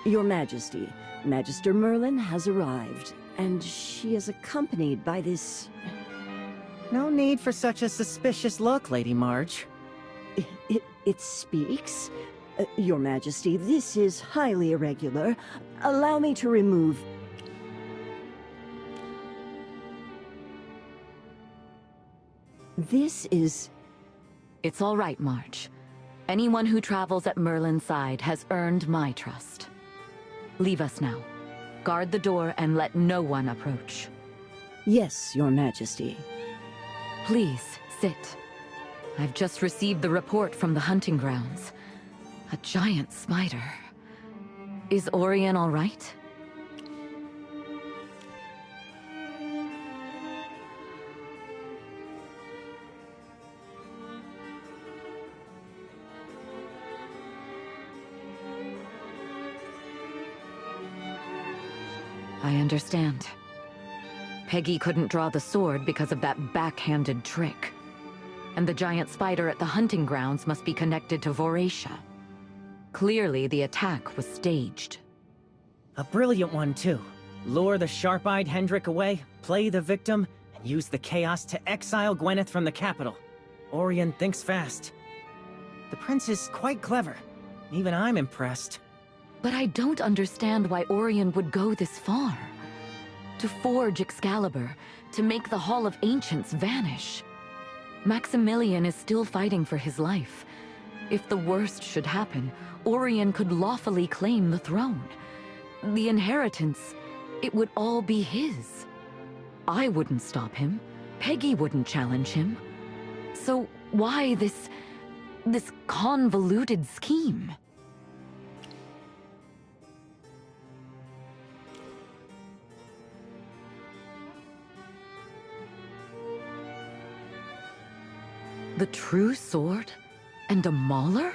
Your Majesty, Magister Merlin has arrived, and she is accompanied by this... No need for such a suspicious look, Lady Marge. It speaks? Your Majesty, this is highly irregular. Allow me to remove... This is... It's all right, Marge. Anyone who travels at Merlin's side has earned my trust. Leave us now. Guard the door and let no one approach. Yes, Your Majesty. Please, sit. I've just received the report from the hunting grounds. A giant spider. Is Orion all right? I understand. Peggy couldn't draw the sword because of that backhanded trick. And the giant spider at the hunting grounds must be connected to Voratia. Clearly, the attack was staged. A brilliant one, too. Lure the sharp-eyed Hendrik away, play the victim, and use the chaos to exile Gwyneth from the capital. Orion thinks fast. The prince is quite clever. Even I'm impressed. But I don't understand why Orion would go this far. To forge Excalibur, to make the Hall of Ancients vanish. Maximilian is still fighting for his life. If the worst should happen, Orion could lawfully claim the throne. The inheritance, it would all be his. I wouldn't stop him. Peggy wouldn't challenge him. So why this convoluted scheme? The true sword? And a mauler?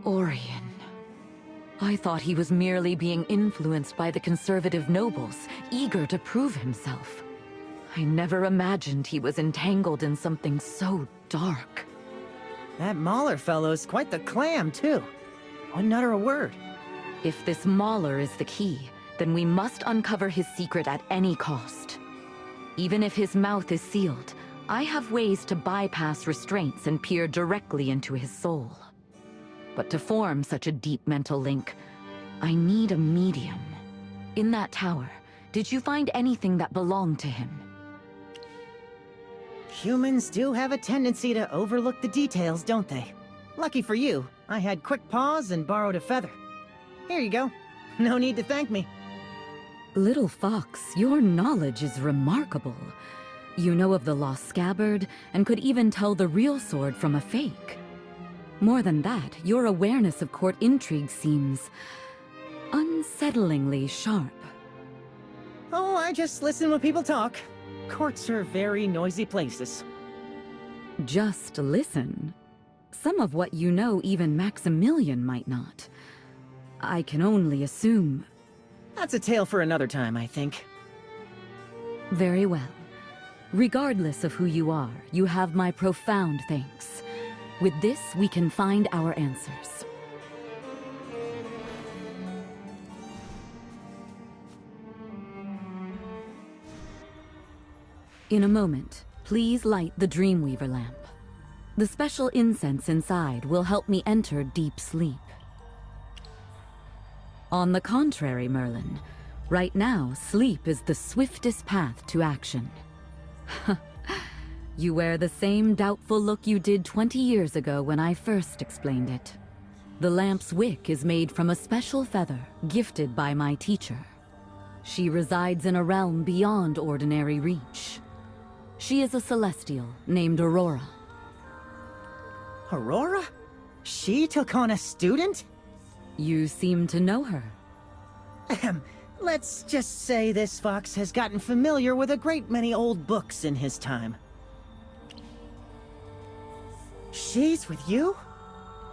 Orion. I thought he was merely being influenced by the conservative nobles, eager to prove himself. I never imagined he was entangled in something so dark. That Mahler fellow's quite the clam, too. Wouldn't utter a word. If this mauler is the key, then we must uncover his secret at any cost. Even if his mouth is sealed, I have ways to bypass restraints and peer directly into his soul. But to form such a deep mental link, I need a medium. In that tower, did you find anything that belonged to him? Humans do have a tendency to overlook the details, don't they? Lucky for you, I had quick paws and borrowed a feather. Here you go. No need to thank me. Little Fox, your knowledge is remarkable. You know of the lost scabbard, and could even tell the real sword from a fake. More than that, your awareness of court intrigue seems unsettlingly sharp. Oh, I just listen when people talk. Courts are very noisy places. Just listen. Some of what you know even Maximilian might not. I can only assume... That's a tale for another time, I think. Very well. Regardless of who you are, you have my profound thanks. With this, we can find our answers. In a moment, please light the Dreamweaver lamp. The special incense inside will help me enter deep sleep. On the contrary, Merlin, right now, sleep is the swiftest path to action. You wear the same doubtful look you did 20 years ago when I first explained it. The lamp's wick is made from a special feather gifted by my teacher. She resides in a realm beyond ordinary reach. She is a celestial named Aurora. Aurora? She took on a student? You seem to know her. Let's just say this fox has gotten familiar with a great many old books in his time. She's with you?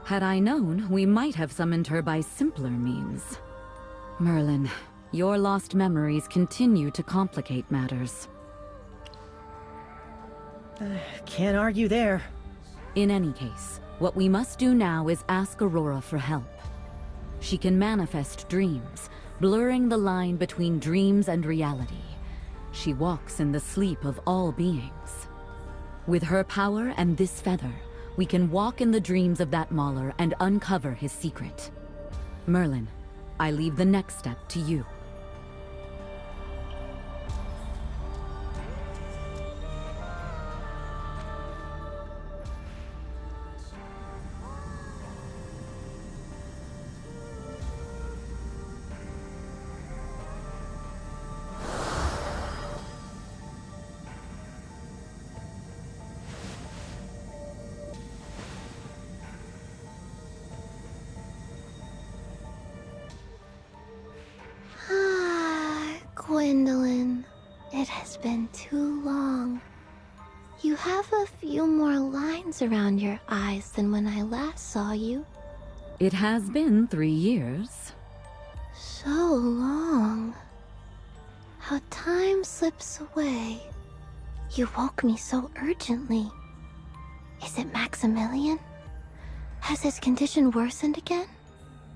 Had I known, we might have summoned her by simpler means. Merlin, your lost memories continue to complicate matters. Can't argue there. In any case, what we must do now is ask Aurora for help. She can manifest dreams, blurring the line between dreams and reality. She walks in the sleep of all beings. With her power and this feather, we can walk in the dreams of that Mauler and uncover his secret. Merlin, I leave the next step to you. Gwendolyn, it has been too long. You have a few more lines around your eyes than when I last saw you. It has been 3 years. So long. How time slips away. You woke me so urgently. Is it Maximilian? Has his condition worsened again?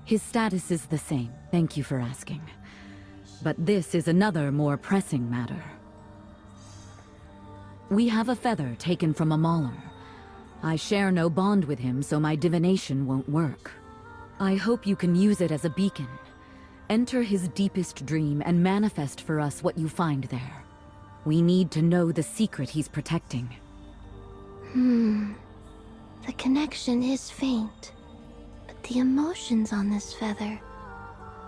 His status is the same, thank you for asking. But this is another more pressing matter. We have a feather taken from a Mauler. I share no bond with him, so my divination won't work. I hope you can use it as a beacon. Enter his deepest dream and manifest for us what you find there. We need to know the secret he's protecting. The connection is faint, but the emotions on this feather,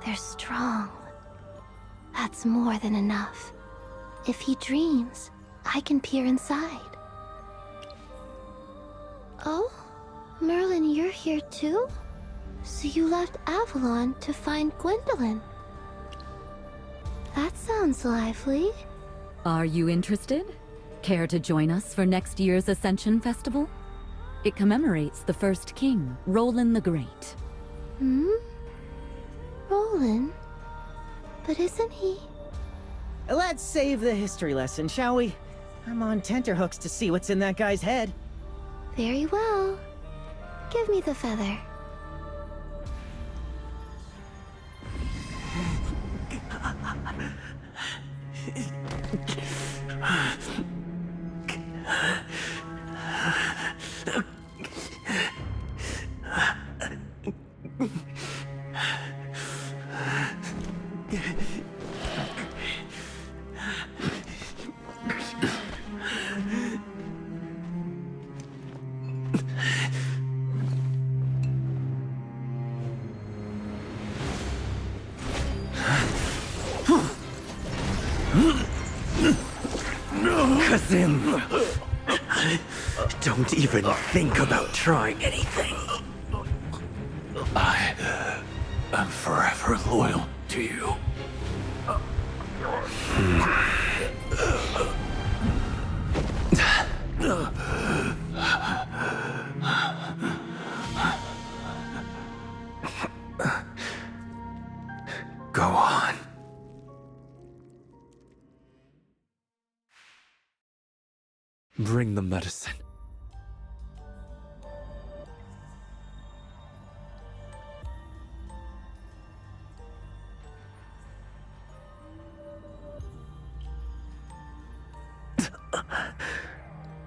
they're strong. That's more than enough. If he dreams, I can peer inside. Oh, Merlin, you're here too? So you left Avalon to find Gwendolyn. That sounds lively. Are you interested? Care to join us for next year's Ascension Festival? It commemorates the first king, Roland the Great. Roland? But isn't he? Let's save the history lesson, shall we? I'm on tenterhooks to see what's in that guy's head. Very well. Give me the feather. Kazim! Don't even think about trying anything. I am forever loyal to you. Go on. Bring the medicine.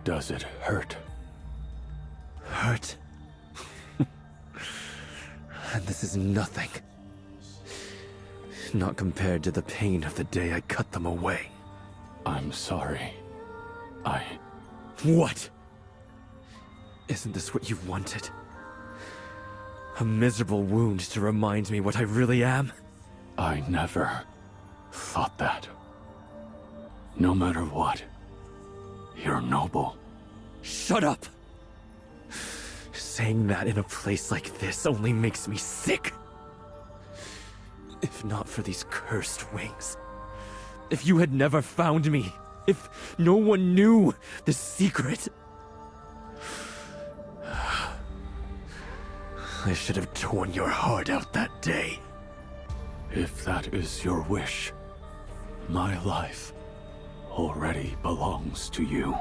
Does it hurt? Hurt? And this is nothing. Not compared to the pain of the day I cut them away. I'm sorry. What? Isn't this what you wanted? A miserable wound to remind me what I really am? I never thought that. No matter what, you're noble. Shut up! Saying that in a place like this only makes me sick. If not for these cursed wings. If you had never found me. If no one knew the secret. I should have torn your heart out that day. If that is your wish, my life already belongs to you.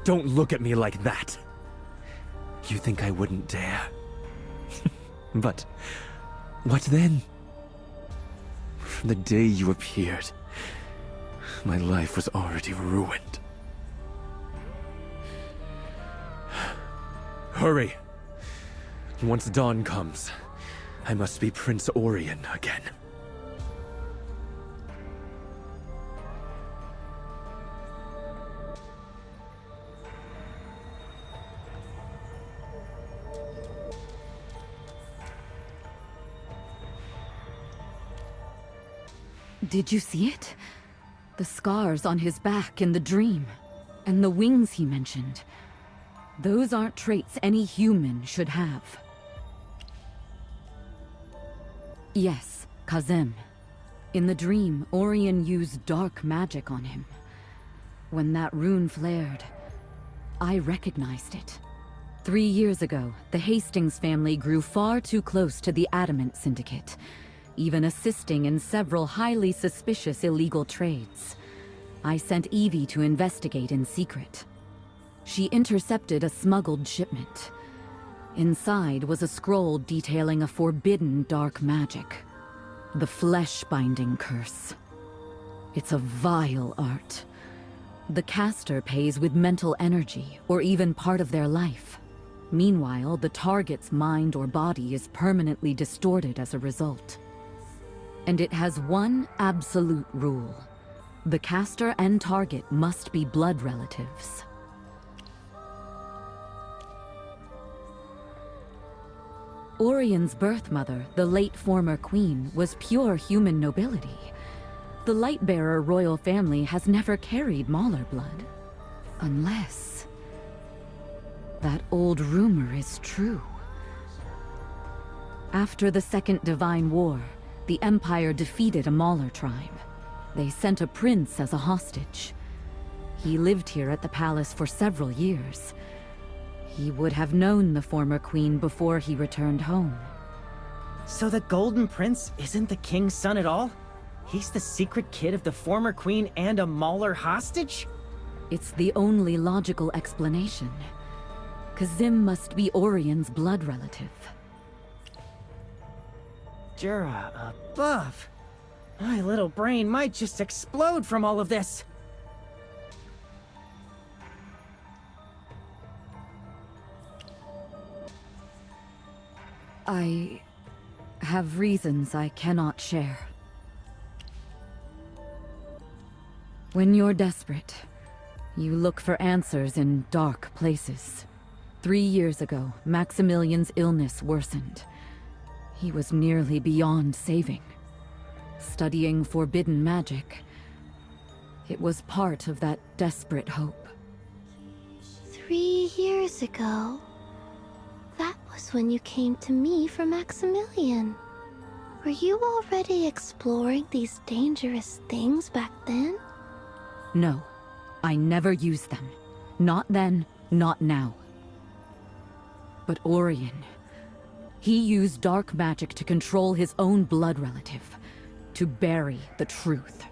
Don't look at me like that. You think I wouldn't dare? But what then? From the day you appeared, my life was already ruined. Hurry! Once dawn comes, I must be Prince Orion again. Did you see it? The scars on his back in the dream, and the wings he mentioned. Those aren't traits any human should have. Yes, Kazem. In the dream, Orion used dark magic on him. When that rune flared, I recognized it. 3 years ago, the Hastings family grew far too close to the Adamant Syndicate, even assisting in several highly suspicious illegal trades. I sent Evie to investigate in secret. She intercepted a smuggled shipment. Inside was a scroll detailing a forbidden dark magic. The flesh-binding curse. It's a vile art. The caster pays with mental energy, or even part of their life. Meanwhile, the target's mind or body is permanently distorted as a result. And it has one absolute rule. The caster and target must be blood relatives. Orion's birth mother, the late former queen, was pure human nobility. The Lightbearer royal family has never carried Mauler blood. Unless that old rumor is true. After the Second Divine War, the Empire defeated a Mauler tribe. They sent a prince as a hostage. He lived here at the palace for several years. He would have known the former queen before he returned home. So the Golden Prince isn't the king's son at all? He's the secret kid of the former queen and a Mauler hostage? It's the only logical explanation. Kazim must be Orion's blood relative. Jura above. My little brain might just explode from all of this. I have reasons I cannot share. When you're desperate, you look for answers in dark places. 3 years ago, Maximilian's illness worsened. He was nearly beyond saving. Studying forbidden magic, it was part of that desperate hope. 3 years ago? That was when you came to me for Maximilian. Were you already exploring these dangerous things back then? No, I never used them. Not then, not now. But Orion, he used dark magic to control his own blood relative, to bury the truth.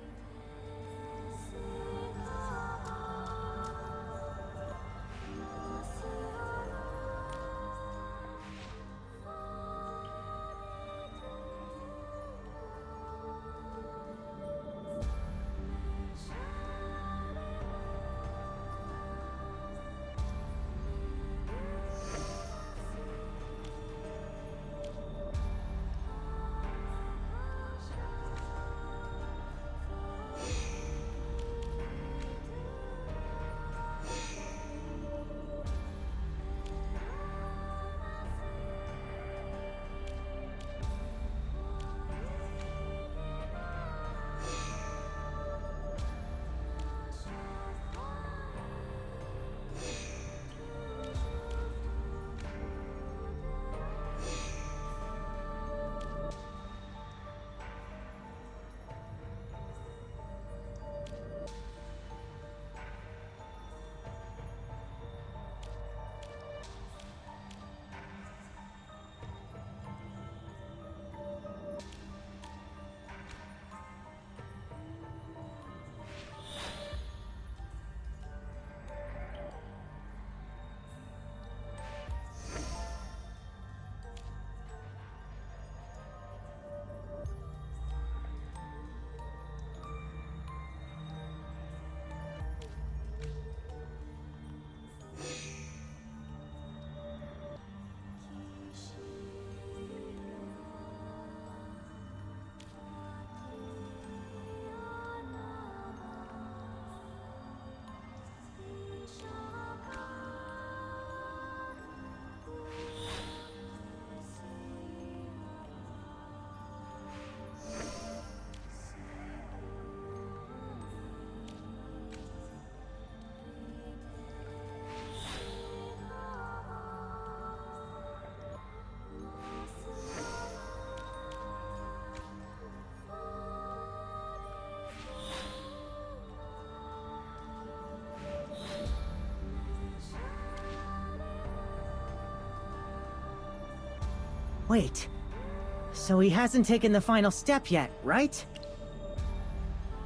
Wait. So he hasn't taken the final step yet, right?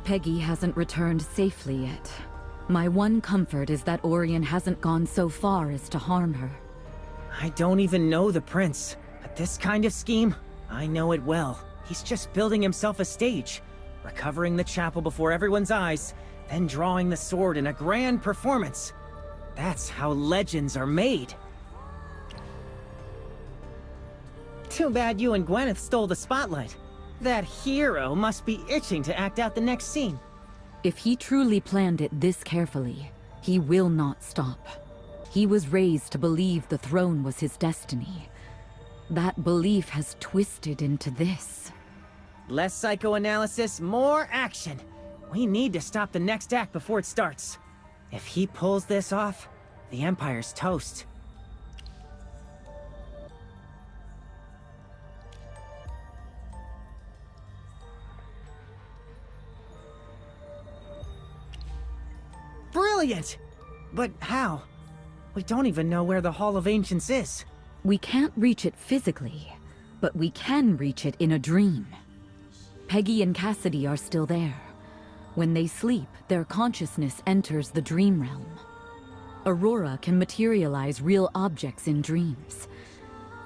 Peggy hasn't returned safely yet. My one comfort is that Orion hasn't gone so far as to harm her. I don't even know the prince, but this kind of scheme, I know it well. He's just building himself a stage, recovering the chapel before everyone's eyes, then drawing the sword in a grand performance. That's how legends are made. Too bad you and Gwyneth stole the spotlight. That hero must be itching to act out the next scene. If he truly planned it this carefully, he will not stop. He was raised to believe the throne was his destiny. That belief has twisted into this. Less psychoanalysis, more action. We need to stop the next act before it starts. If he pulls this off, the Empire's toast. Brilliant! But how? We don't even know where the Hall of Ancients is. We can't reach it physically, but we can reach it in a dream. Peggy and Cassidy are still there. When they sleep, their consciousness enters the dream realm. Aurora can materialize real objects in dreams.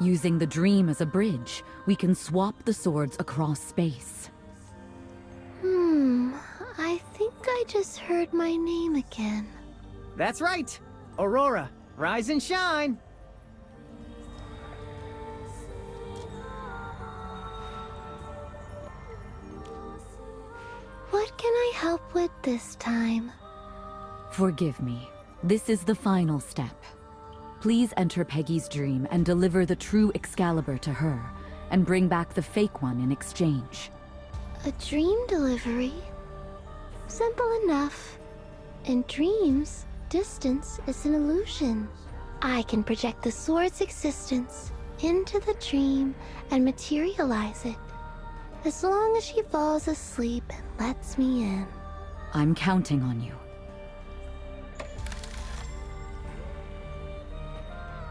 Using the dream as a bridge, we can swap the swords across space. I think I just heard my name again. That's right! Aurora, rise and shine! What can I help with this time? Forgive me. This is the final step. Please enter Peggy's dream and deliver the true Excalibur to her, and bring back the fake one in exchange. A dream delivery? Simple enough. In dreams, distance is an illusion. I can project the sword's existence into the dream and materialize it, as long as she falls asleep and lets me in. I'm counting on you.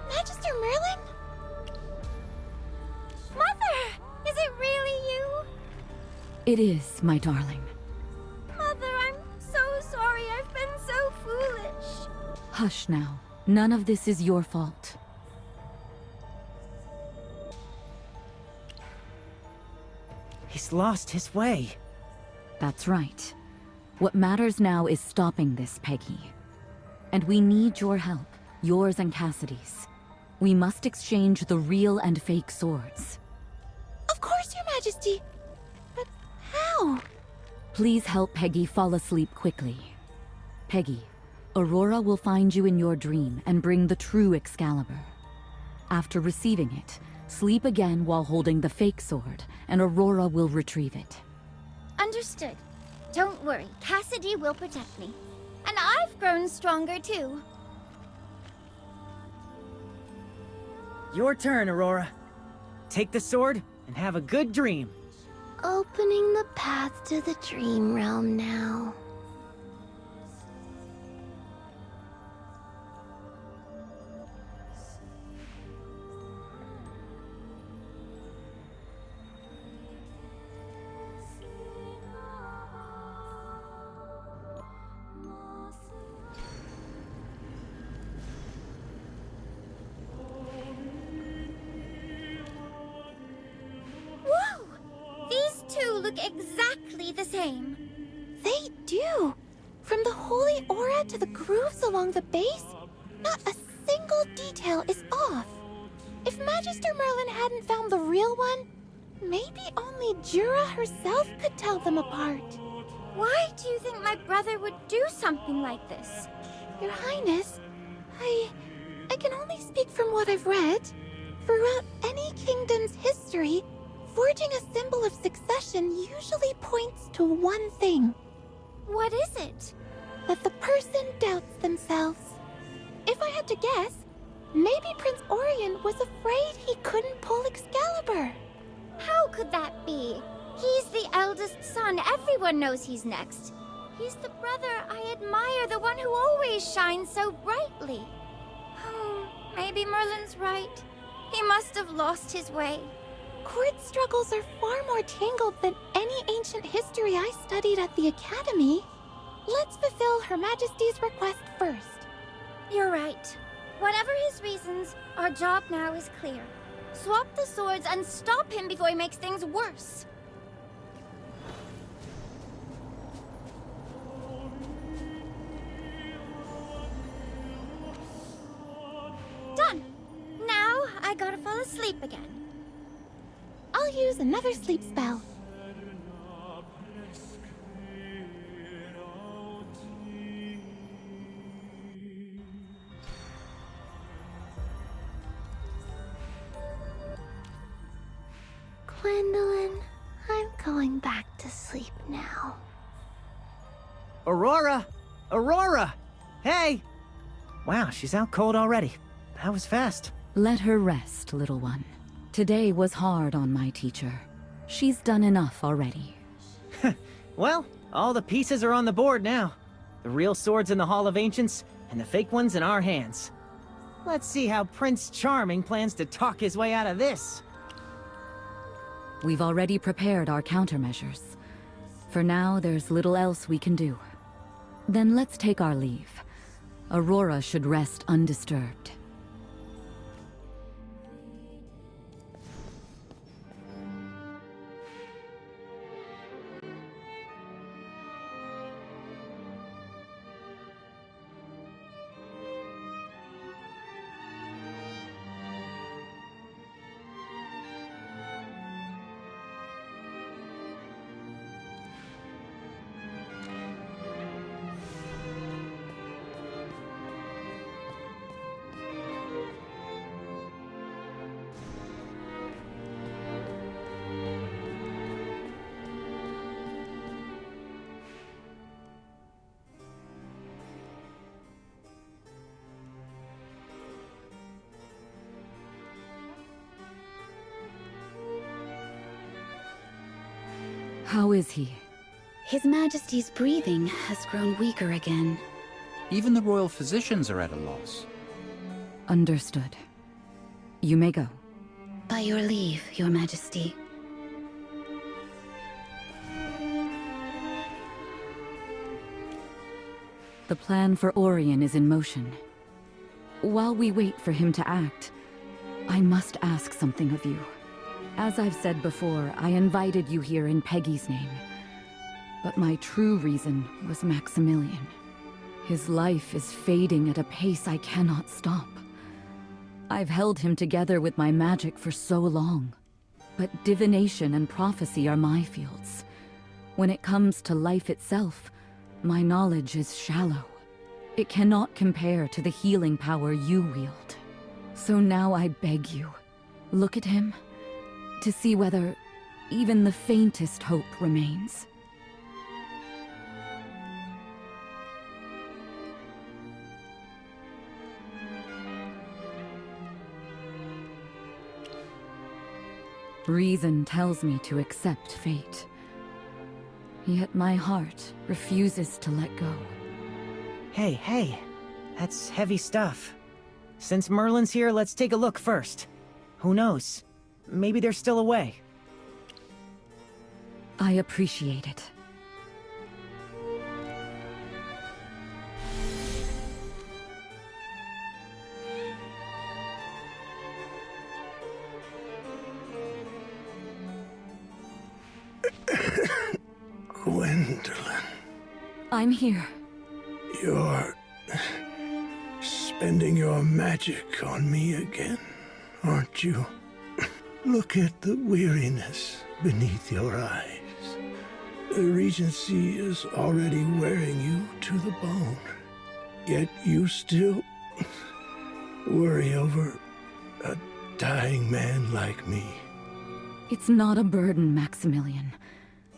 Magister Merlin? Mother! Is it really you? It is, my darling. Mother, I'm so sorry. I've been so foolish. Hush now. None of this is your fault. He's lost his way. That's right. What matters now is stopping this, Peggy. And we need your help, yours and Cassidy's. We must exchange the real and fake swords. Of course, Your Majesty. But how? Please help Peggy fall asleep quickly. Peggy, Aurora will find you in your dream and bring the true Excalibur. After receiving it, sleep again while holding the fake sword, and Aurora will retrieve it. Understood. Don't worry, Cassidy will protect me. And I've grown stronger too. Your turn, Aurora. Take the sword and have a good dream. Opening the path to the dream realm now. Whoa! These two look exactly the same. They do! From the holy aura to the grooves along the base, not a single detail is off. If Magister Merlin hadn't found the real one, maybe only Jura herself could tell them apart. Why do you think my brother would do something like this? Your Highness, I can only speak from what I've read. Throughout any kingdom's history, forging a symbol of succession usually points to one thing. What is it? That the person doubts themselves. If I had to guess, maybe Prince Orion was afraid he couldn't pull Excalibur. How could that be? He's the eldest son. Everyone knows he's next. He's the brother I admire, the one who always shines so brightly. Oh, maybe Merlin's right. He must have lost his way. Court struggles are far more tangled than any ancient history I studied at the Academy. Let's fulfill Her Majesty's request first. You're right. Whatever his reasons, our job now is clear. Swap the swords and stop him before he makes things worse. Done. Now I gotta fall asleep again. I'll use another sleep spell. Gwendolyn, I'm going back to sleep now. Aurora! Aurora! Hey! Wow, she's out cold already. That was fast. Let her rest, little one. Today was hard on my teacher. She's done enough already. Well, all the pieces are on the board now. The real sword's in the Hall of Ancients, and the fake one's in our hands. Let's see how Prince Charming plans to talk his way out of this. We've already prepared our countermeasures. For now, there's little else we can do. Then let's take our leave. Aurora should rest undisturbed. How is he? His Majesty's breathing has grown weaker again. Even the royal physicians are at a loss. Understood. You may go. By your leave, Your Majesty. The plan for Orion is in motion. While we wait for him to act, I must ask something of you. As I've said before, I invited you here in Peggy's name. But my true reason was Maximilian. His life is fading at a pace I cannot stop. I've held him together with my magic for so long. But divination and prophecy are my fields. When it comes to life itself, my knowledge is shallow. It cannot compare to the healing power you wield. So now I beg you, look at him, to see whether even the faintest hope remains. Reason tells me to accept fate. Yet my heart refuses to let go. Hey, that's heavy stuff. Since Merlin's here, let's take a look first. Who knows? Maybe there's still a way. I appreciate it. Gwendolyn, I'm here. you're spending your magic on me again, aren't you? Look at the weariness beneath your eyes. The Regency is already wearing you to the bone. Yet you still worry over a dying man like me. It's not a burden, Maximilian.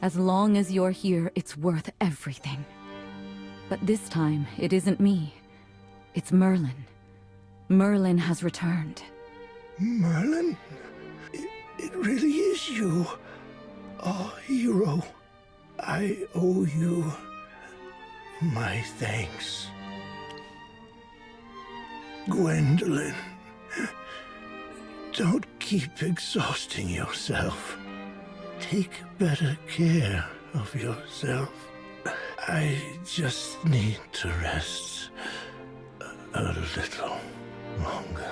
As long as you're here, it's worth everything. But this time, it isn't me. It's Merlin. Merlin has returned. Merlin? It really is you. Oh, hero. I owe you my thanks. Gwendolyn, Don't keep exhausting yourself. Take better care of yourself. I just need to rest a little longer.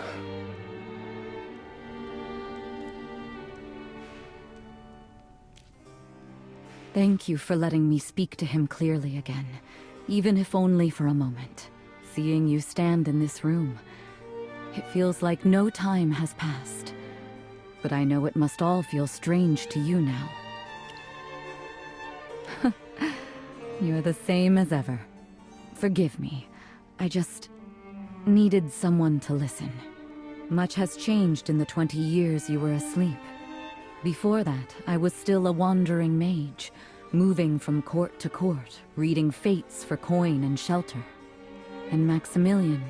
Thank you for letting me speak to him clearly again, even if only for a moment. Seeing you stand in this room, it feels like no time has passed. But I know it must all feel strange to you now. You're the same as ever. Forgive me. I just needed someone to listen. Much has changed in the 20 years you were asleep. Before that, I was still a wandering mage, moving from court to court, reading fates for coin and shelter. And Maximilian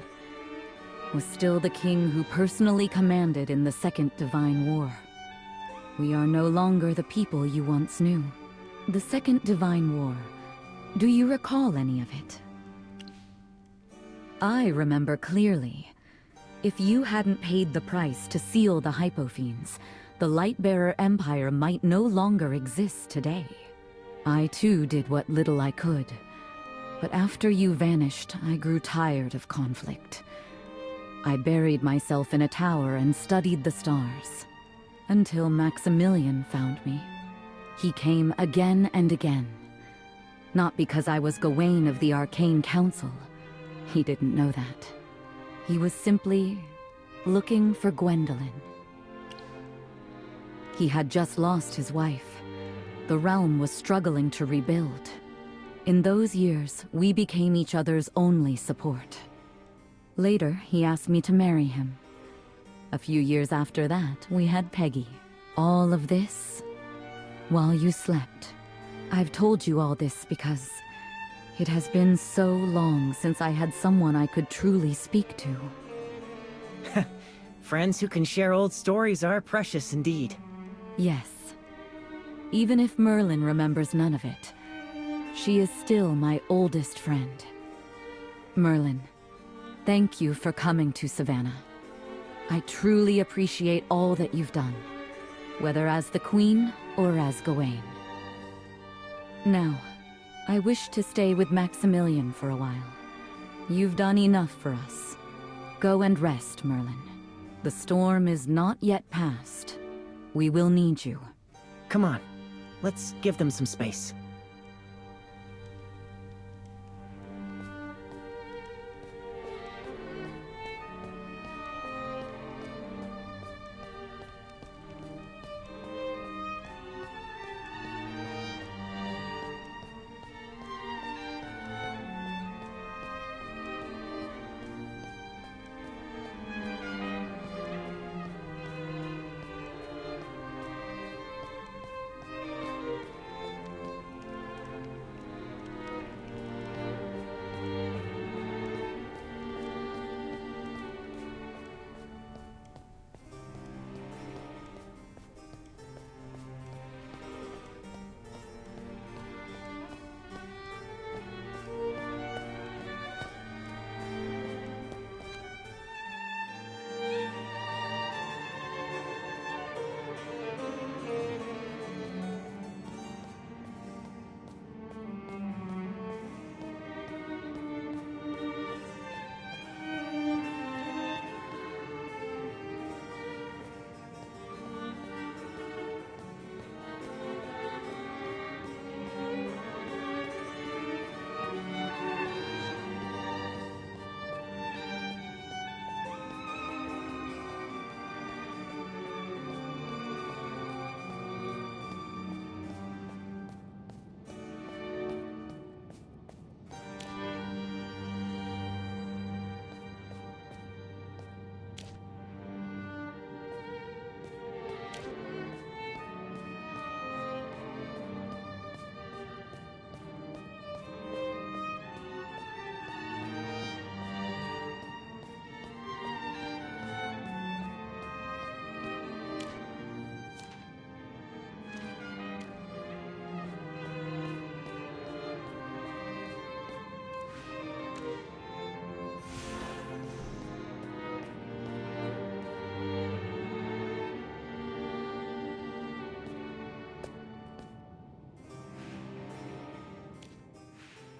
was still the king who personally commanded in the Second Divine War. We are no longer the people you once knew. The Second Divine War, do you recall any of it? I remember clearly. If you hadn't paid the price to seal the Hypofiends, the Lightbearer Empire might no longer exist today. I too did what little I could. But after you vanished, I grew tired of conflict. I buried myself in a tower and studied the stars. Until Maximilian found me. He came again and again. Not because I was Gawain of the Arcane Council. He didn't know that. He was simply looking for Gwendolyn. He had just lost his wife. The realm was struggling to rebuild. In those years, we became each other's only support. Later, he asked me to marry him. A few years after that, we had Peggy. All of this while you slept. I've told you all this because it has been so long since I had someone I could truly speak to. Friends who can share old stories are precious indeed. Yes. Even if Merlin remembers none of it, she is still my oldest friend. Merlin, thank you for coming to Savannah. I truly appreciate all that you've done, whether as the Queen or as Gawain. Now, I wish to stay with Maximilian for a while. You've done enough for us. Go and rest, Merlin. The storm is not yet past. We will need you. Come on, let's give them some space.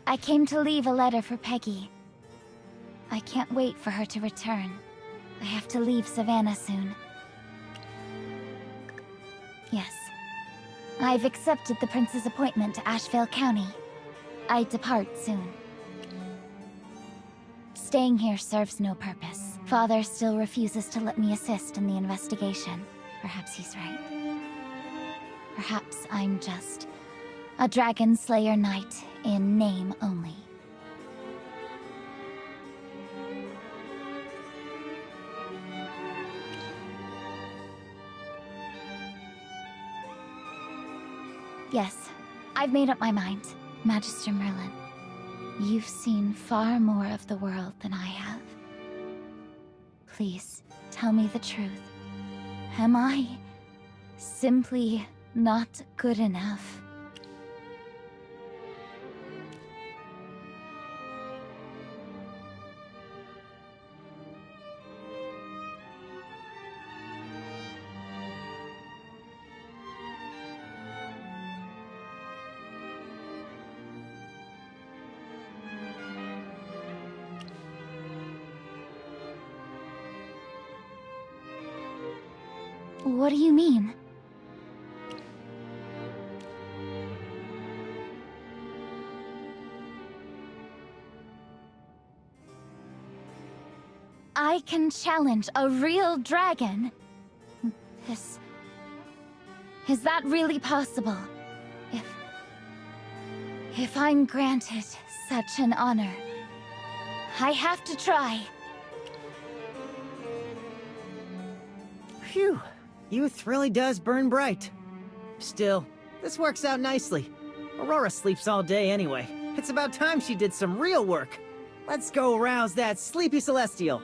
I came to leave a letter for Peggy. I can't wait for her to return. I have to leave Savannah soon. Yes. I've accepted the prince's appointment to Asheville County. I depart soon. Staying here serves no purpose. Father still refuses to let me assist in the investigation. Perhaps he's right. Perhaps I'm just a dragon slayer knight in name only. Yes, I've made up my mind, Magister Merlin. You've seen far more of the world than I have. Please, tell me the truth. Am I simply not good enough? What do you mean? I can challenge a real dragon? This... Is that really possible? If I'm granted such an honor, I have to try. Phew. Youth really does burn bright. Still, this works out nicely. Aurora sleeps all day anyway. It's about time she did some real work. Let's go arouse that sleepy celestial.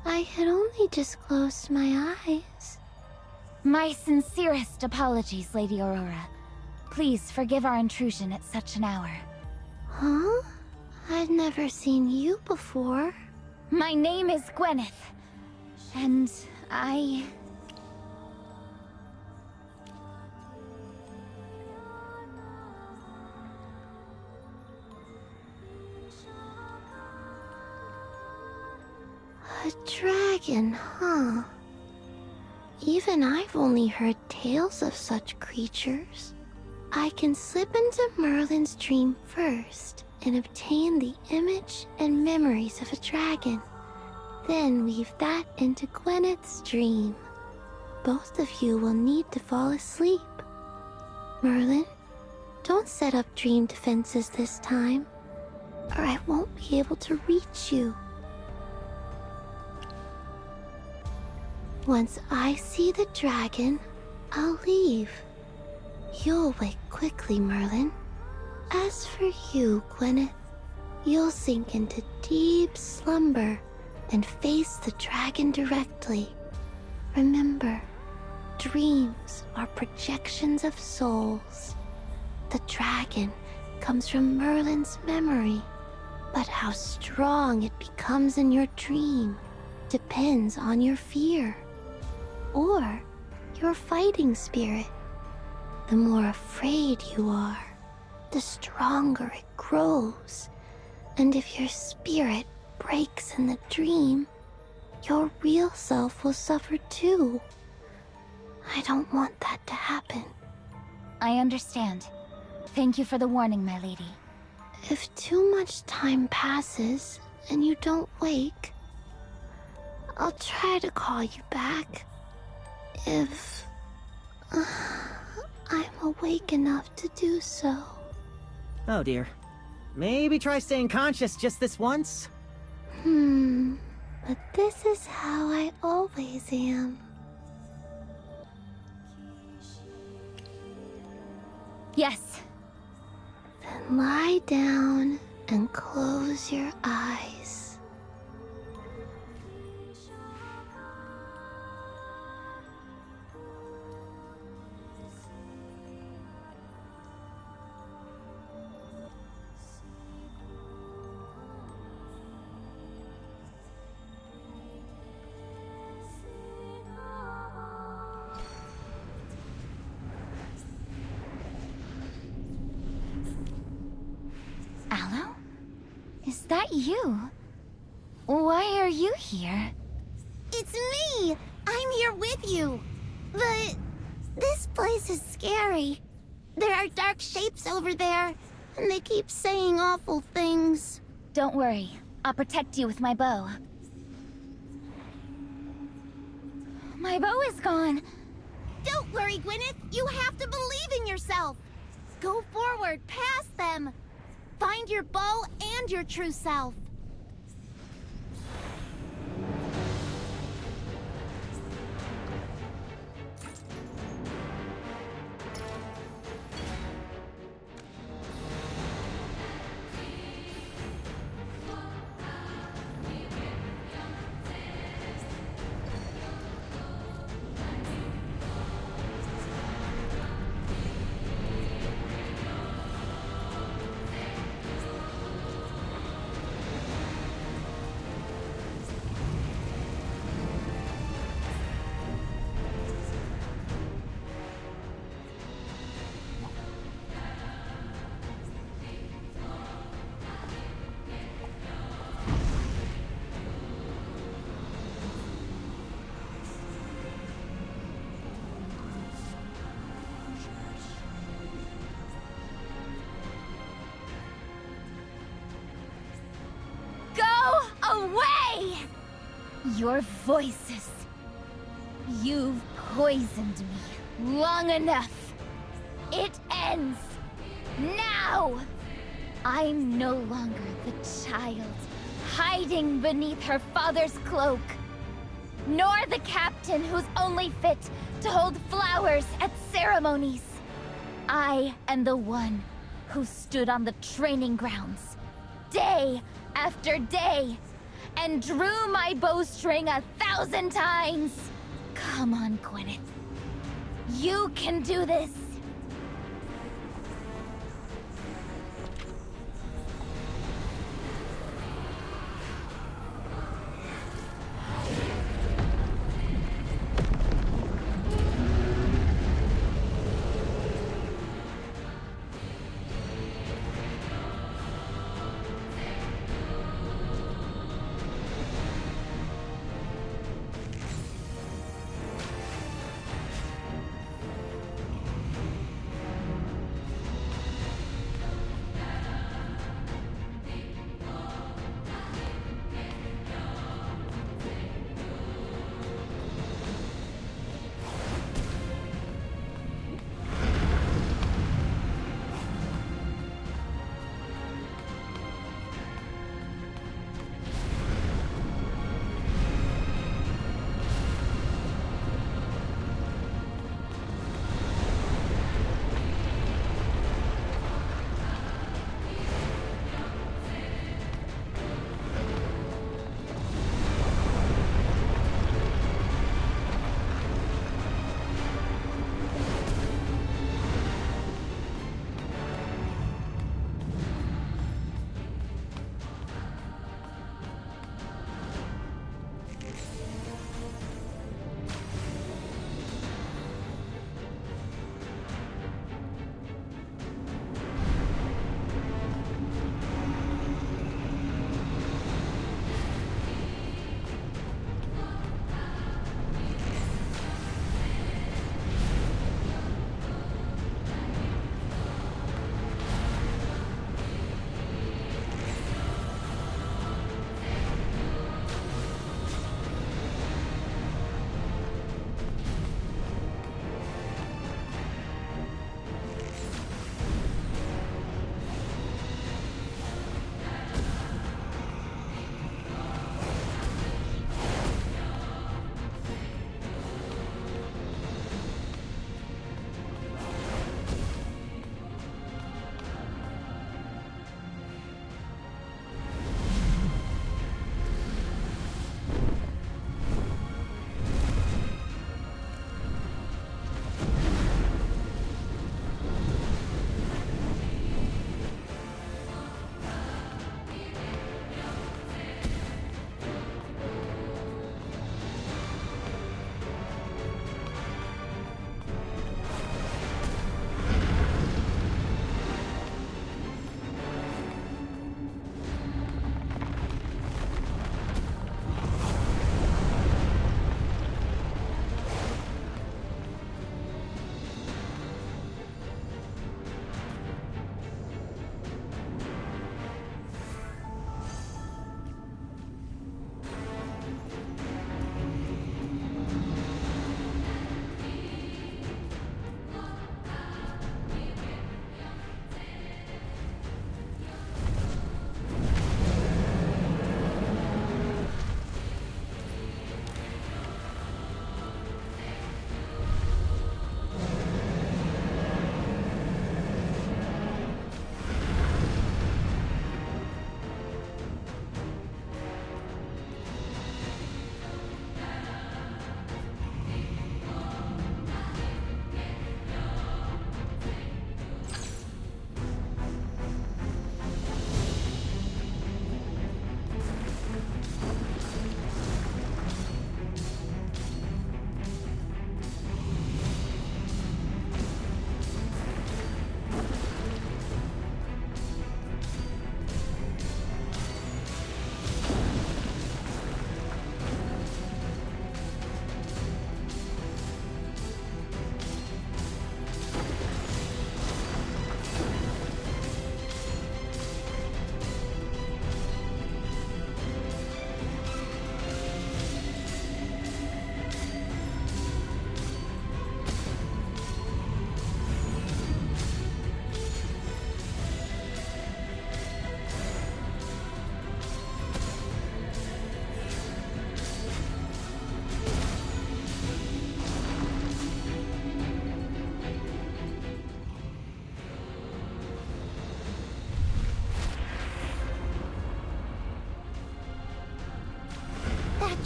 I had only just closed my eyes. My sincerest apologies, Lady Aurora. Please forgive our intrusion at such an hour. Huh? I'd never seen you before. My name is Gwyneth, and I... A dragon, huh? Even I've only heard tales of such creatures. I can slip into Merlin's dream first and obtain the image and memories of a dragon. Then weave that into Gwyneth's dream. Both of you will need to fall asleep. Merlin, don't set up dream defenses this time, or I won't be able to reach you. Once I see the dragon, I'll leave. You'll wake quickly, Merlin. As for you, Gwyneth, you'll sink into deep slumber and face the dragon directly. Remember, dreams are projections of souls. The dragon comes from Merlin's memory, but how strong it becomes in your dream depends on your fear. Or your fighting spirit. The more afraid you are, the stronger it grows. And if your spirit breaks in the dream, your real self will suffer too. I don't want that to happen. I understand. Thank you for the warning, my lady. If too much time passes and you don't wake, I'll try to call you back. If I'm awake enough to do so. Oh dear. Maybe try staying conscious just this once? But this is how I always am. Yes. Then lie down and close your eyes. Aloe? Is that you? Why are you here? It's me! I'm here with you! But this place is scary. There are dark shapes over there, and they keep saying awful things. Don't worry. I'll protect you with my bow. My bow is gone. Don't worry, Gwyneth. You have to believe in yourself. Go forward, past them. Find your bow and your true self. Away! Your voices. You've poisoned me long enough. It ends now! I'm no longer the child hiding beneath her father's cloak, nor the captain who's only fit to hold flowers at ceremonies. I am the one who stood on the training grounds, day after day, and drew my bowstring 1,000 times. Come on, Gwyneth. You can do this.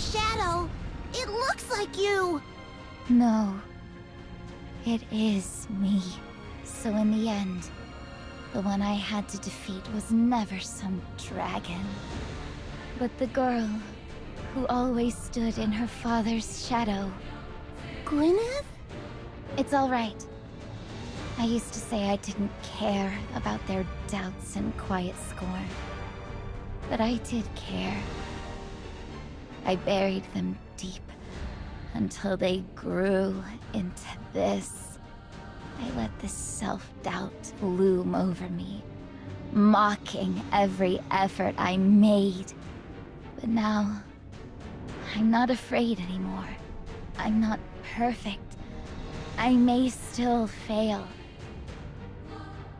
shadow. It looks like you. No. It is me. So in the end, the one I had to defeat was never some dragon, but the girl who always stood in her father's shadow. Gwyneth? It's all right. I used to say I didn't care about their doubts and quiet scorn. But I did care. I buried them deep until they grew into this. I let this self-doubt loom over me, mocking every effort I made. But now, I'm not afraid anymore. I'm not perfect. I may still fail.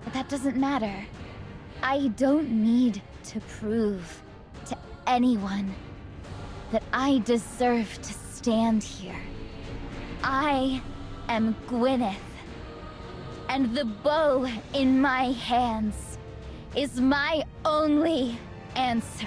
But that doesn't matter. I don't need to prove to anyone that I deserve to stand here. I am Gwyneth, and the bow in my hands is my only answer.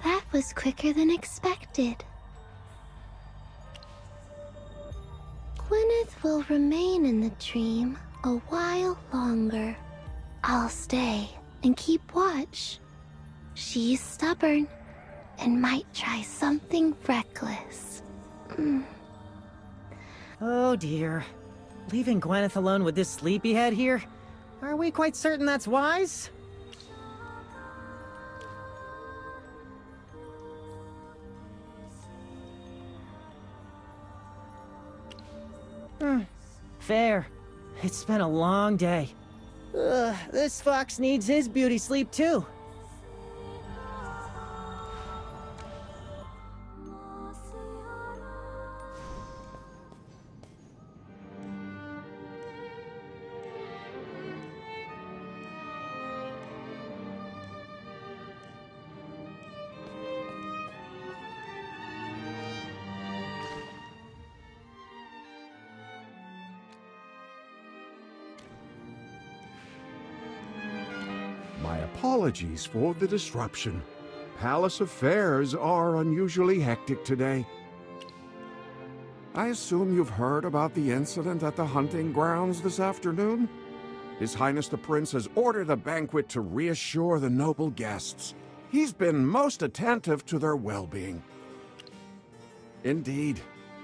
That was quicker than expected. Gwyneth will remain in the dream a while longer. I'll stay and keep watch. She's stubborn and might try something reckless. Oh dear. Leaving Gwyneth alone with this sleepyhead here? Are we quite certain that's wise? Fair. It's been a long day. This fox needs his beauty sleep too. My apologies for the disruption. Palace affairs are unusually hectic today. I assume you've heard about the incident at the hunting grounds this afternoon? His Highness the Prince has ordered a banquet to reassure the noble guests. He's been most attentive to their well-being. Indeed.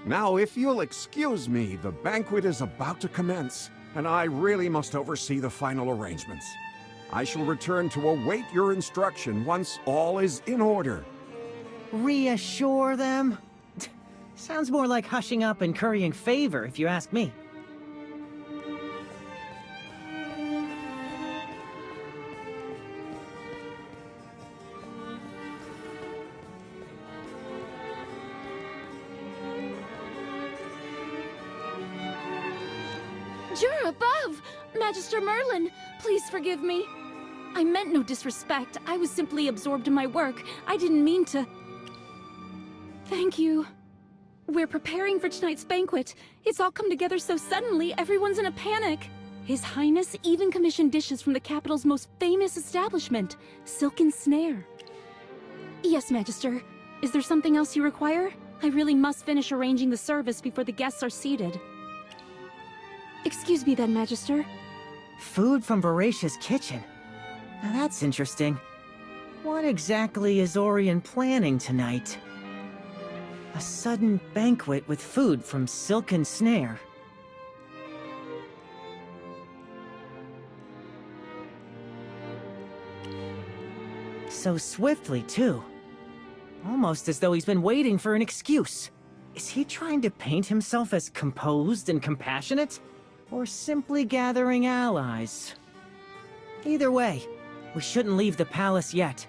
Now, if you'll excuse me, the banquet is about to commence, and I really must oversee the final arrangements. I shall return to await your instruction once all is in order. Reassure them? Sounds more like hushing up and currying favor, if you ask me. You're above! Magister Merlin, please forgive me. I meant no disrespect. I was simply absorbed in my work. I didn't mean to... Thank you. We're preparing for tonight's banquet. It's all come together so suddenly, everyone's in a panic. His Highness even commissioned dishes from the capital's most famous establishment, Silken Snare. Yes, Magister. Is there something else you require? I really must finish arranging the service before the guests are seated. Excuse me then, Magister. Food from Voracious Kitchen. Now that's interesting. What exactly is Orion planning tonight? A sudden banquet with food from Silken Snare. So swiftly, too. Almost as though he's been waiting for an excuse. Is he trying to paint himself as composed and compassionate? Or simply gathering allies? Either way, we shouldn't leave the palace yet.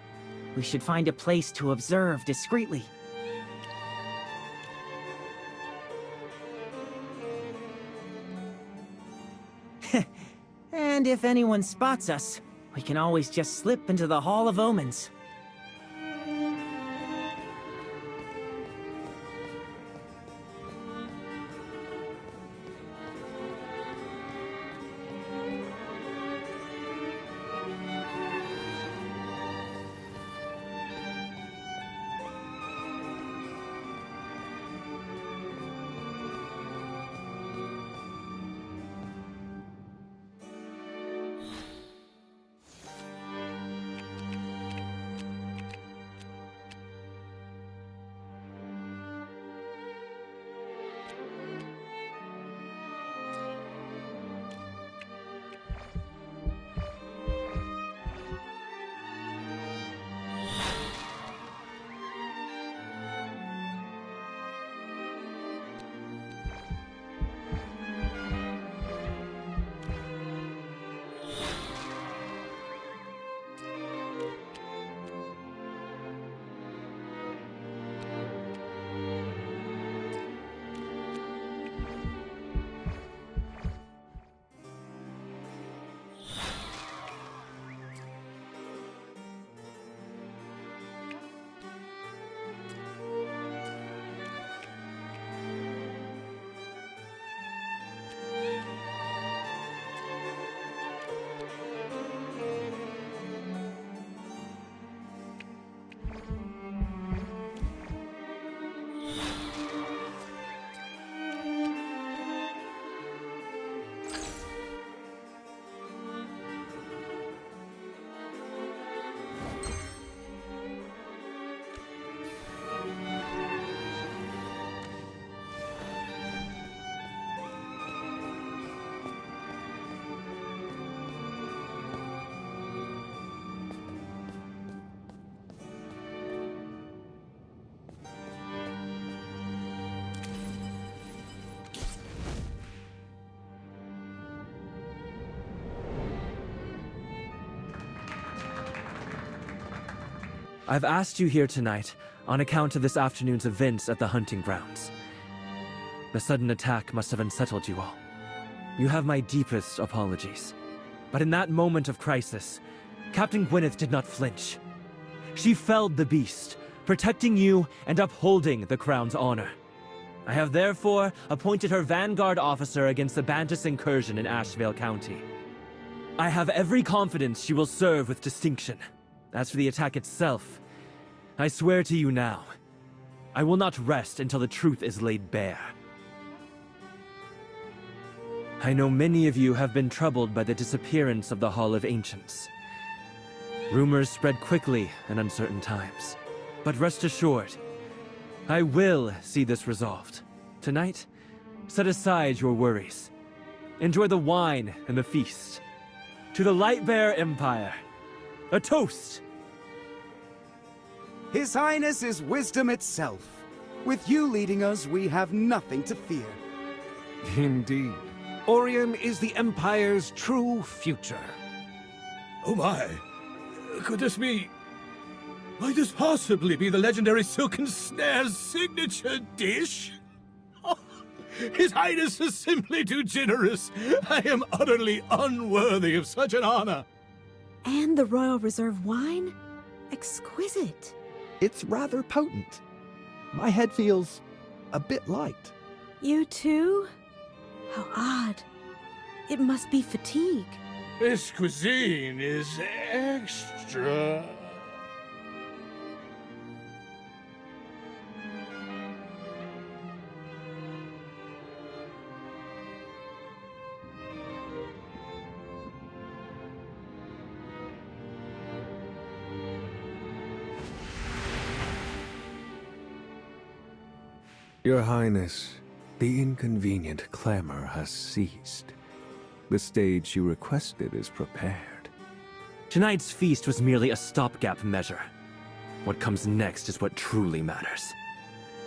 We should find a place to observe discreetly. And if anyone spots us, we can always just slip into the Hall of Omens. I've asked you here tonight on account of this afternoon's events at the hunting grounds. The sudden attack must have unsettled you all. You have my deepest apologies. But in that moment of crisis, Captain Gwyneth did not flinch. She felled the beast, protecting you and upholding the crown's honor. I have therefore appointed her vanguard officer against the Bantus incursion in Ashvale County. I have every confidence she will serve with distinction. As for the attack itself, I swear to you now, I will not rest until the truth is laid bare. I know many of you have been troubled by the disappearance of the Hall of Ancients. Rumors spread quickly in uncertain times. But rest assured, I will see this resolved. Tonight, set aside your worries. Enjoy the wine and the feast. To the Lightbearer Empire, a toast! His Highness is wisdom itself. With you leading us, we have nothing to fear. Indeed. Orion is the Empire's true future. Oh my! Could this be... Might this possibly be the legendary Silken Snare's signature dish? Oh, His Highness is simply too generous. I am utterly unworthy of such an honor. And the Royal Reserve wine? Exquisite. It's rather potent. My head feels a bit light. You too? How odd. It must be fatigue. This cuisine is extra. Your Highness, the inconvenient clamor has ceased. The stage you requested is prepared. Tonight's feast was merely a stopgap measure. What comes next is what truly matters.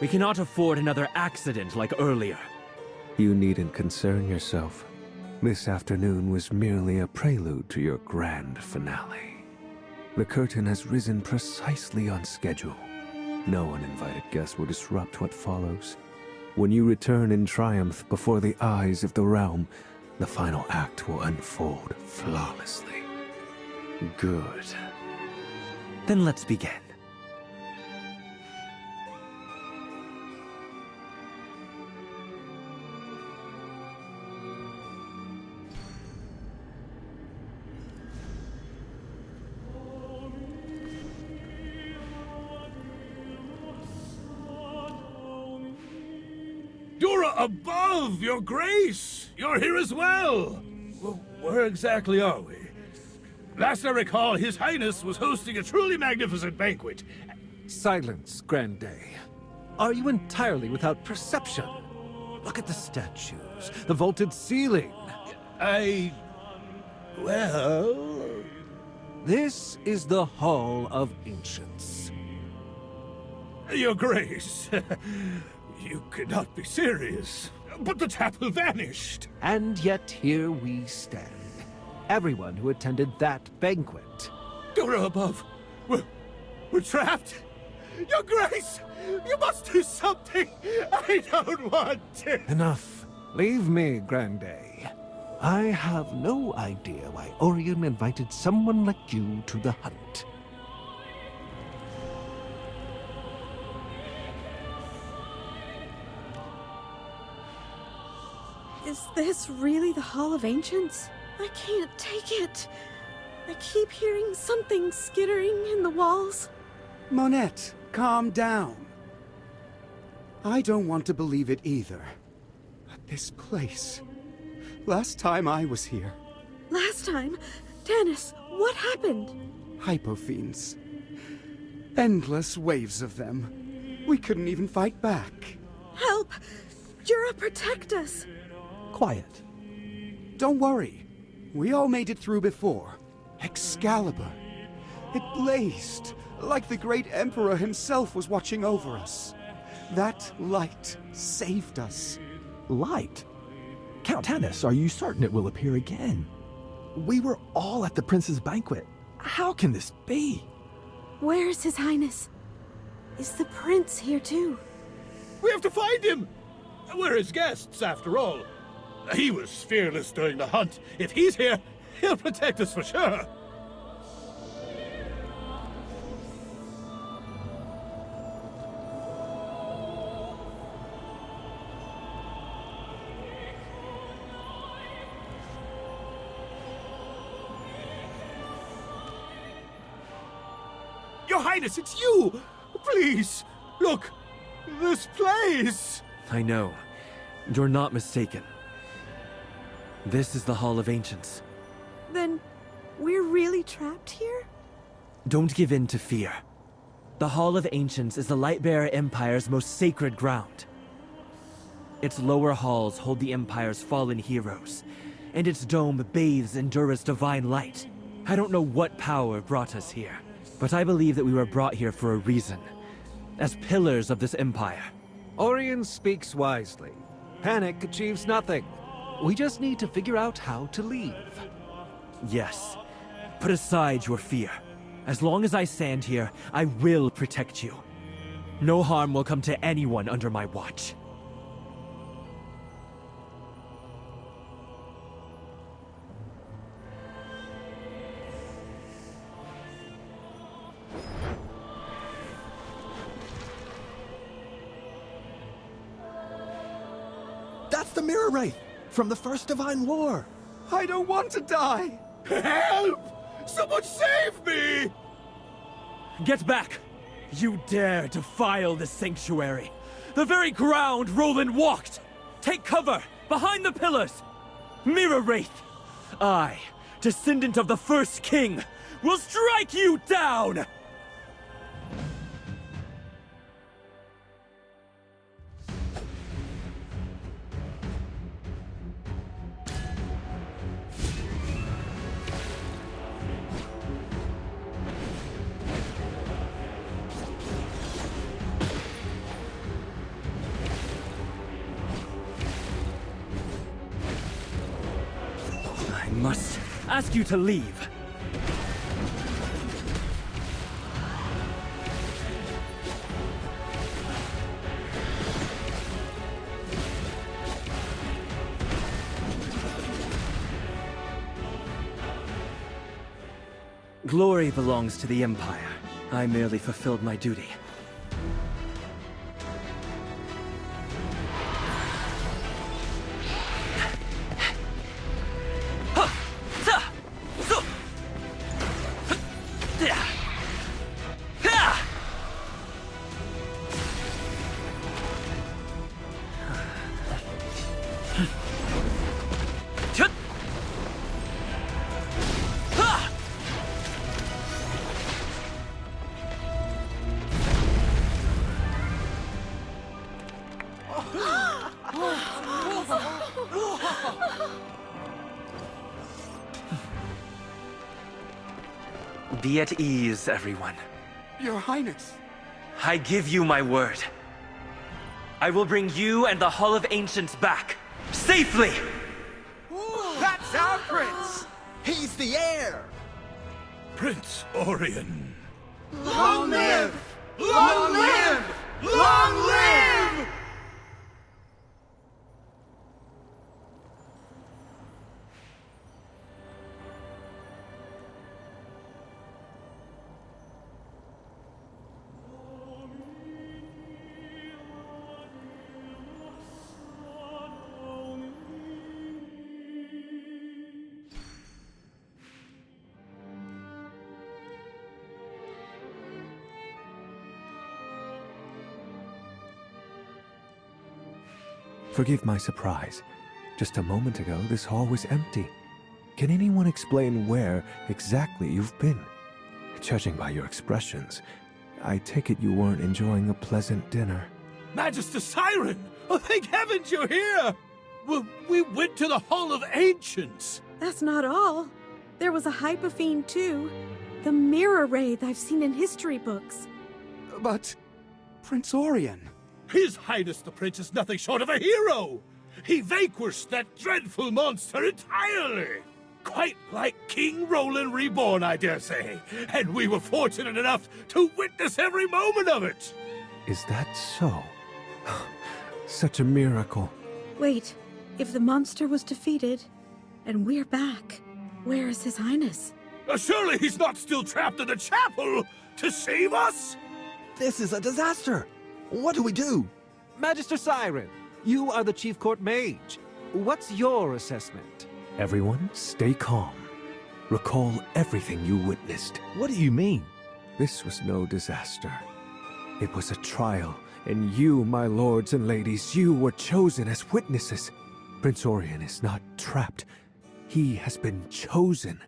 We cannot afford another accident like earlier. You needn't concern yourself. This afternoon was merely a prelude to your grand finale. The curtain has risen precisely on schedule. No uninvited guest will disrupt what follows. When you return in triumph before the eyes of the realm, the final act will unfold flawlessly. Good. Then let's begin. Dura above, Your Grace! You're here as well! Where exactly are we? Last I recall, His Highness was hosting a truly magnificent banquet. Silence, Grand Day. Are you entirely without perception? Look at the statues, the vaulted ceiling. Well... This is the Hall of Ancients. Your Grace, you cannot be serious. But the chapel vanished. And yet here we stand. Everyone who attended that banquet. Dura above, we're trapped. Your Grace, you must do something. I don't want to. Enough. Leave me, Grand Day. I have no idea why Orion invited someone like you to the hunt. Is this really the Hall of Ancients? I can't take it. I keep hearing something skittering in the walls. Monette, calm down. I don't want to believe it either. But this place... Last time I was here... Last time? Dennis, what happened? Hypofiends. Endless waves of them. We couldn't even fight back. Help! Jura, protect us! Quiet. Don't worry. We all made it through before. Excalibur. It blazed, like the great Emperor himself was watching over us. That light saved us. Light? Count Tennis, are you certain it will appear again? We were all at the prince's banquet. How can this be? Where is His Highness? Is the prince here too? We have to find him! We're his guests, after all. He was fearless during the hunt. If he's here, he'll protect us for sure. Your Highness, it's you! Please, look! This place! I know. You're not mistaken. This is the Hall of Ancients. Then, we're really trapped here? Don't give in to fear. The Hall of Ancients is the Lightbearer Empire's most sacred ground. Its lower halls hold the Empire's fallen heroes, and its dome bathes in Dura's divine light. I don't know what power brought us here, but I believe that we were brought here for a reason, as pillars of this empire. Orion speaks wisely. Panic achieves nothing. We just need to figure out how to leave. Yes. Put aside your fear. As long as I stand here, I will protect you. No harm will come to anyone under my watch. That's the Mirror Wraith from the First Divine War. I don't want to die! Help! Someone save me! Get back! You dare defile the sanctuary! The very ground Roland walked! Take cover! Behind the pillars! Mirror Wraith! I, descendant of the first king, will strike you down! I must ask you to leave. Glory belongs to the Empire. I merely fulfilled my duty. Be at ease, everyone. Your Highness. I give you my word. I will bring you and the Hall of Ancients back, safely! That's our prince! He's the heir! Prince Orion. Long live! Long live! Long live! Forgive my surprise. Just a moment ago, this hall was empty. Can anyone explain where exactly you've been? Judging by your expressions, I take it you weren't enjoying a pleasant dinner. Magister Siren! Oh, thank heavens you're here! Well, we went to the Hall of Ancients. That's not all. There was a Hypophene too. The Mirror Wraith I've seen in history books. But... Prince Orion... His Highness the Prince is nothing short of a hero! He vanquished that dreadful monster entirely! Quite like King Roland Reborn, I dare say. And we were fortunate enough to witness every moment of it! Is that so? Such a miracle. Wait, if the monster was defeated, and we're back, where is His Highness? Surely he's not still trapped in the chapel to save us? This is a disaster! What do we do? Magister Siren, you are the Chief Court Mage. What's your assessment? Everyone, stay calm. Recall everything you witnessed. What do you mean? This was no disaster. It was a trial, and you, my lords and ladies, you were chosen as witnesses. Prince Orion is not trapped. He has been chosen.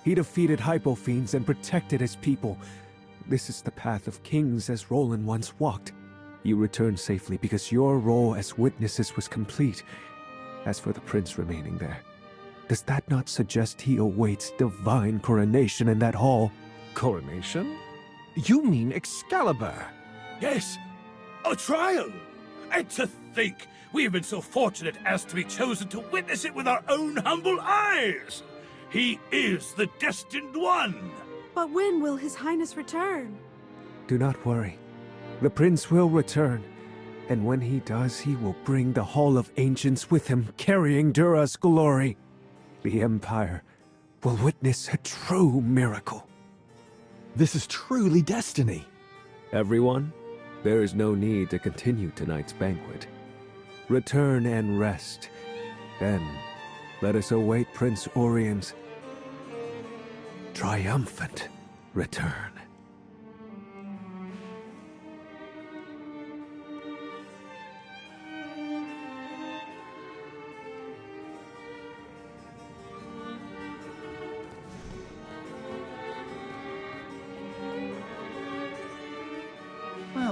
He defeated Hypophenes and protected his people. This is the path of kings as Roland once walked. You returned safely because your role as witnesses was complete. As for the prince remaining there, does that not suggest he awaits divine coronation in that hall? Coronation? You mean Excalibur? Yes, a trial! And to think, we have been so fortunate as to be chosen to witness it with our own humble eyes! He is the destined one! But when will His Highness return? Do not worry. The prince will return, and when he does, he will bring the Hall of Ancients with him, carrying Dura's glory. The Empire will witness a true miracle. This is truly destiny. Everyone, there is no need to continue tonight's banquet. Return and rest. Then, let us await Prince Orion's triumphant return.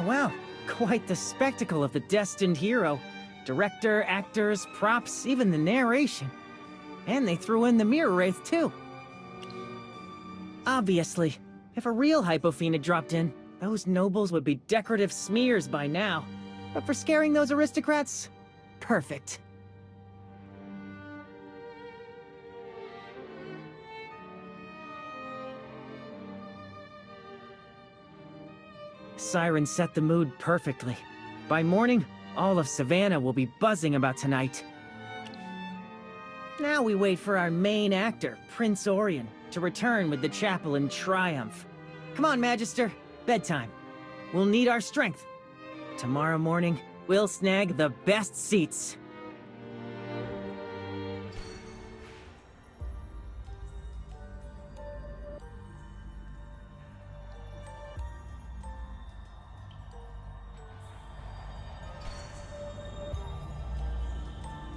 Wow, quite the spectacle of the destined hero. Director, actors, props, even the narration. And they threw in the mirror wraith too. Obviously, if a real Hypophene had dropped in, those nobles would be decorative smears by now. But for scaring those aristocrats, perfect. Siren set the mood perfectly. By morning, all of Savannah will be buzzing about tonight. Now we wait for our main actor, Prince Orion, to return with the chapel in triumph. Come on, Magister, bedtime. We'll need our strength. Tomorrow morning, we'll snag the best seats.